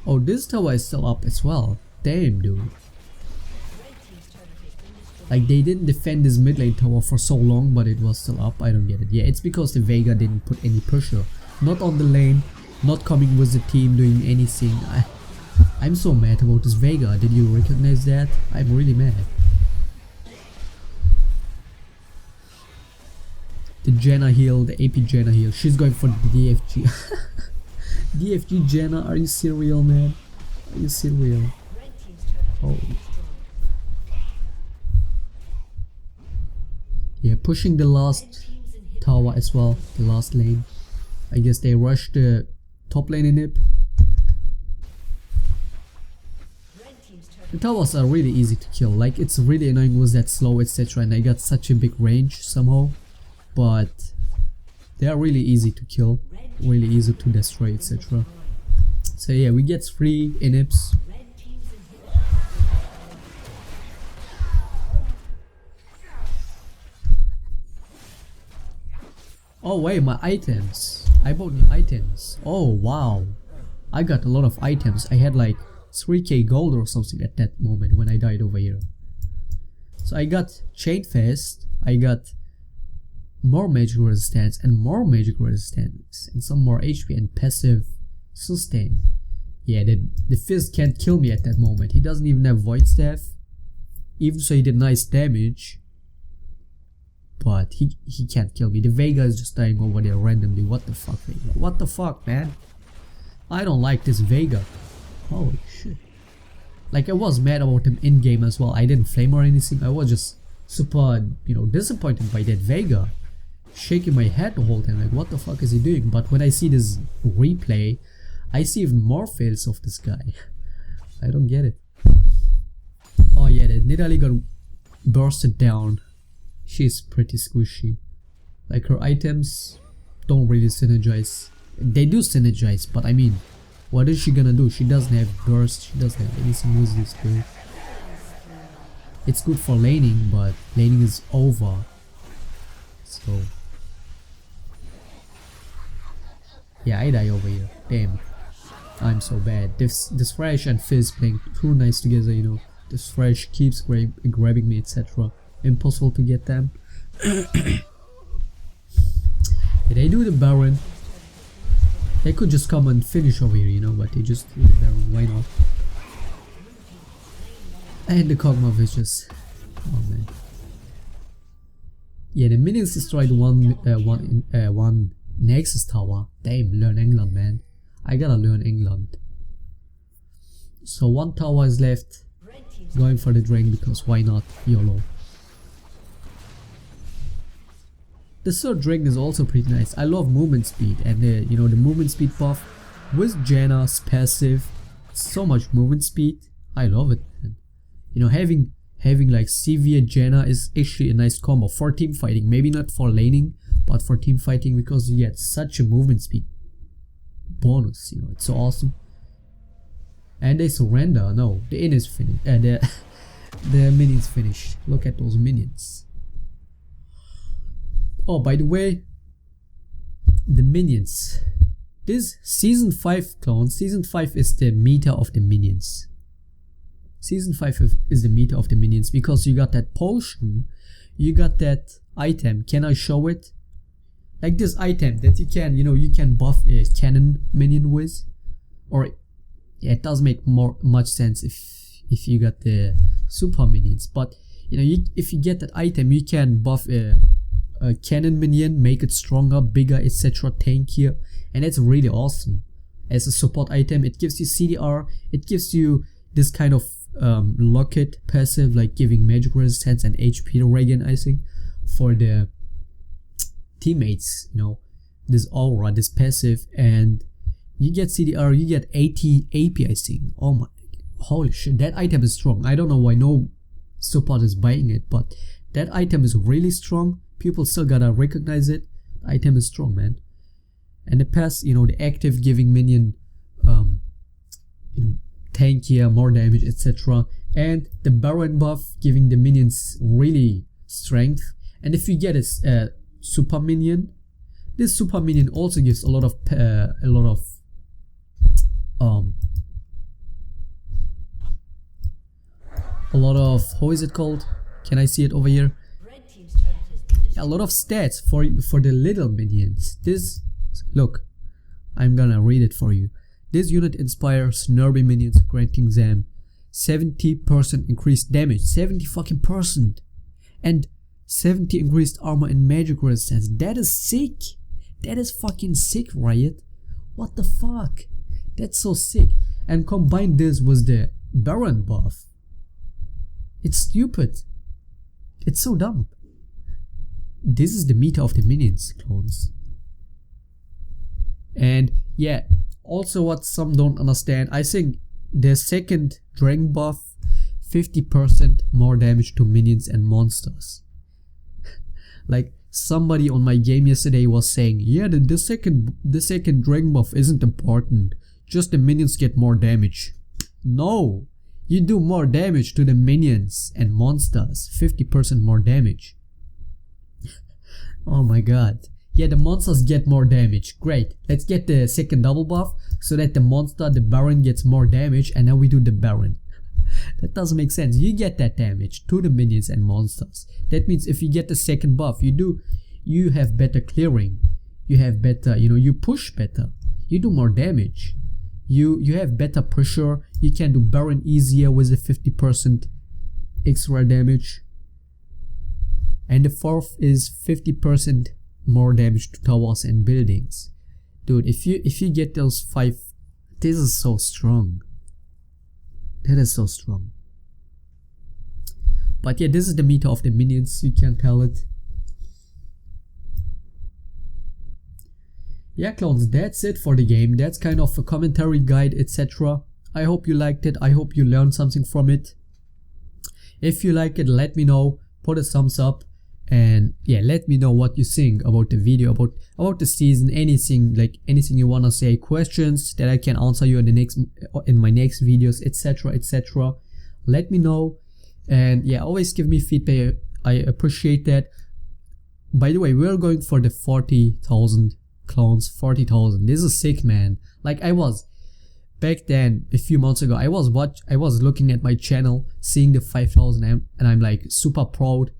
Oh, this tower is still up as well. Damn, dude. Like, they didn't defend this mid lane tower for so long, but it was still up. I don't get it. Yeah, it's because the Vega didn't put any pressure. Not on the lane, not coming with the team, doing anything. I'm so mad about this Vega. Did you recognize that? I'm really mad. The Janna heal, the AP Janna heal. She's going for the DFG. DFG Janna, are you serial, man? Are you serial? Oh. Yeah, pushing the last tower as well, the last lane. I guess they rushed the top lane inhib. The towers are really easy to kill, like, it's really annoying with that slow etc, and I got such a big range somehow, but they are really easy to kill, really easy to destroy etc. So yeah, we get 3 inhibs. Oh wait, my items. I bought the items. Oh wow. I got a lot of items. I had like 3k gold or something at that moment when I died over here. So I got Chain Fist, I got more magic resistance and more magic resistance and some more HP and passive sustain. Yeah, the Fist can't kill me at that moment. He doesn't even have Void Staff. Even so, he did nice damage. But he can't kill me. The Vega is just dying over there randomly. What the fuck, Vega? What the fuck, man? I don't like this Vega. Holy shit. Like, I was mad about him in game as well. I didn't flame or anything. I was just super, you know, disappointed by that Vega. Shaking my head the whole time. Like, what the fuck is he doing? But when I see this replay, I see even more fails of this guy. I don't get it. Oh yeah, the Nidalee got bursted down. She's pretty squishy. Like, her items don't really synergize. They do synergize, but I mean, what is she gonna do? She doesn't have burst, she doesn't have anything with this build. It's good for laning, but laning is over. So yeah, I die over here. Damn, I'm so bad. This Thresh and Fizz playing too nice together, you know. This Thresh keeps grabbing me, etc. Impossible to get them. Did they do the Baron? They could just come and finish over here, you know, but they just do the Baron. Why not? And the Kog'Maw is just, oh man. Yeah, the minions destroyed one Nexus tower. Damn, learn England, man. I gotta learn England. So 1 tower is left. Going for the drain because why not? YOLO. The third dragon is also pretty nice. I love movement speed, and you know, the movement speed buff with Janna's passive, so much movement speed. I love it, man. You know, having like severe Janna is actually a nice combo for team fighting. Maybe not for laning, but for team fighting, because you get such a movement speed bonus. You know, it's so awesome. And they surrender. No, the inn is finished. The minions finished. Look at those minions. Oh, by the way, the minions. This season 5 clone. Season 5 is the meta of the minions. Season 5 is the meta of the minions, because you got that potion, you got that item. Can I show it? Like this item that you can, you know, you can buff a cannon minion with, or yeah, it does make much sense if you got the super minions. But you know, if you get that item, you can buff a cannon minion, make it stronger, bigger, etc., tankier, and it's really awesome. As a support item, it gives you CDR, it gives you this kind of locket passive, like giving magic resistance and HP to regen, I think, for the teammates. You know, this aura, this passive, and you get CDR, you get 80 AP, I think. Oh my, holy shit, that item is strong. I don't know why no support is buying it, but that item is really strong. People still gotta recognize it. The item is strong, man. And the pass, you know, the active giving minion, you know, tankier, more damage, etc. And the Baron buff giving the minions really strength. And if you get a super minion, this super minion also gives a lot of how is it called? Can I see it over here? A lot of stats for the little minions. This, look, I'm gonna read it for you. This unit inspires nervy minions, granting them 70% increased damage, 70 fucking percent, and 70 increased armor and magic resistance. That is sick. That is fucking sick, Riot. What the fuck? That's so sick. And combine this with the Baron buff. It's stupid. It's so dumb. This is the meta of the minions, clones. And yeah, also what some don't understand, I think the second dragon buff, 50% more damage to minions and monsters. Like somebody on my game yesterday was saying, yeah, the second dragon buff isn't important, just the minions get more damage. No, you do more damage to the minions and monsters, 50% more damage. Oh my god. Yeah, the monsters get more damage. Great. Let's get the second double buff so that the monster, the Baron, gets more damage, and then we do the Baron. That doesn't make sense. You get that damage to the minions and monsters. That means if you get the second buff, you have better clearing. You have better, you know, you push better. You do more damage. You have better pressure. You can do Baron easier with a 50% extra damage. And the fourth is 50% more damage to towers and buildings. Dude, if you get those 5, this is so strong. That is so strong. But yeah, this is the meta of the minions, you can tell it. Yeah, clones, that's it for the game. That's kind of a commentary guide, etc. I hope you liked it. I hope you learned something from it. If you like it, let me know. Put a thumbs up. And yeah, let me know what you think about the video, about the season, anything you wanna say, questions that I can answer you in my next videos, etc, etc. Let me know, and yeah, always give me feedback. I appreciate that. By the way, we're going for the 40,000 clones, 40,000. This is sick, man. Like I was back then, a few months ago, I was looking at my channel, seeing the 5,000, and I'm like super proud.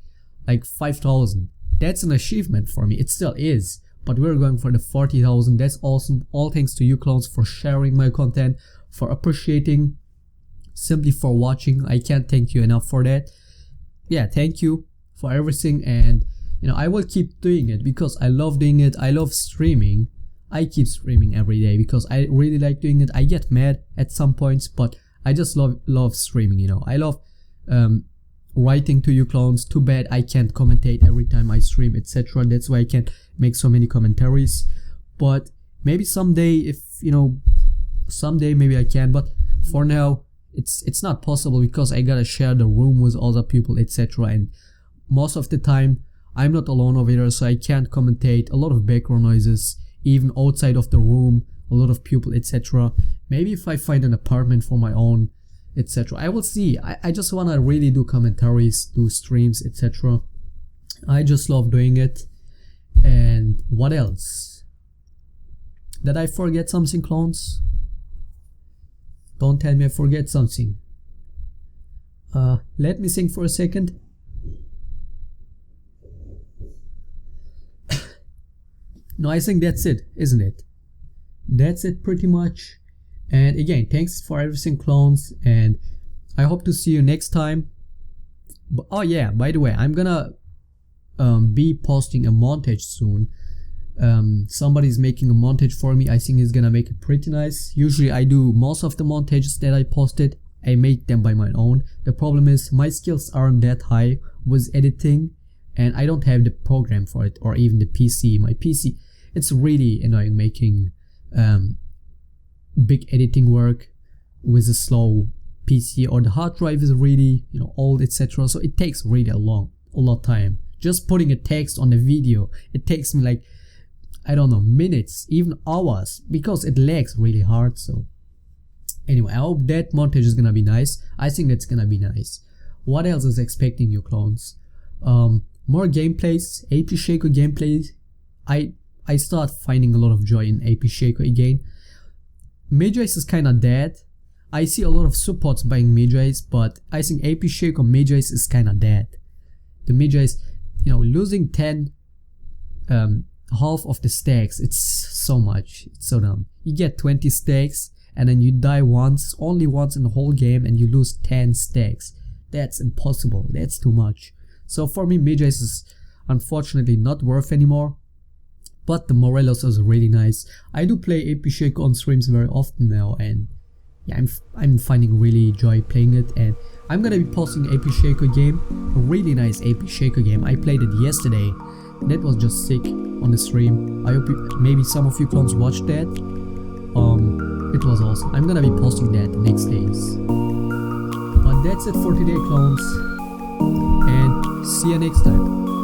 Like 5,000, that's an achievement for me. It still is, but we're going for the 40,000. That's awesome. All thanks to you clones for sharing my content, for appreciating, simply for watching. I can't thank you enough for that. Yeah, thank you for everything, and you know, I will keep doing it because I love doing it. I love streaming. I keep streaming every day because I really like doing it. I get mad at some points, but I just love streaming, you know. I love writing to you clones. Too bad I can't commentate every time I stream, etc. That's why I can't make so many commentaries. But maybe someday, if you know, someday maybe I can, but for now it's not possible because I gotta share the room with other people, etc. And most of the time I'm not alone over here, so I can't commentate. A lot of background noises, even outside of the room, a lot of people, etc. Maybe if I find an apartment for my own, etc. I will see. I just wanna really do commentaries, do streams, etc. I just love doing it. And what else? Did I forget something, clones? Don't tell me I forget something. Let me think for a second. No, I think that's it, isn't it? That's it pretty much. And again, thanks for everything, clones, and I hope to see you next time. But, oh yeah, by the way, I'm gonna be posting a montage soon. Somebody's making a montage for me. I think he's gonna make it pretty nice. Usually I do most of the montages that I posted, I make them by my own. The problem is my skills aren't that high with editing, and I don't have the program for it, or even the PC. My PC, it's really annoying making big editing work with a slow PC, or the hard drive is really, you know, old, etc. So it takes really a lot of time. Just putting a text on the video, it takes me like, I don't know, minutes, even hours, because it lags really hard. So anyway, I hope that montage is gonna be nice. I think that's gonna be nice. What else is expecting you, clones? More gameplays, AP Shaco gameplays. I start finding a lot of joy in AP Shaco again. Magi's is kinda dead. I see a lot of supports buying Magi's, but I think AP Shaco Magi's is kinda dead. The Magi's, you know, losing 10, half of the stacks, it's so much, it's so dumb. You get 20 stacks and then you die once, only once in the whole game, and you lose 10 stacks. That's impossible, that's too much. So for me, Magi's is unfortunately not worth anymore. But the Morelos is really nice. I do play AP Shaco on streams very often now, and yeah, I'm finding really joy playing it. And I'm gonna be posting AP Shaco game, a really nice AP Shaco game. I played it yesterday. That was just sick on the stream. I hope maybe some of you clones watched that. It was awesome. I'm gonna be posting that the next days. But that's it for today, clones, and see you next time.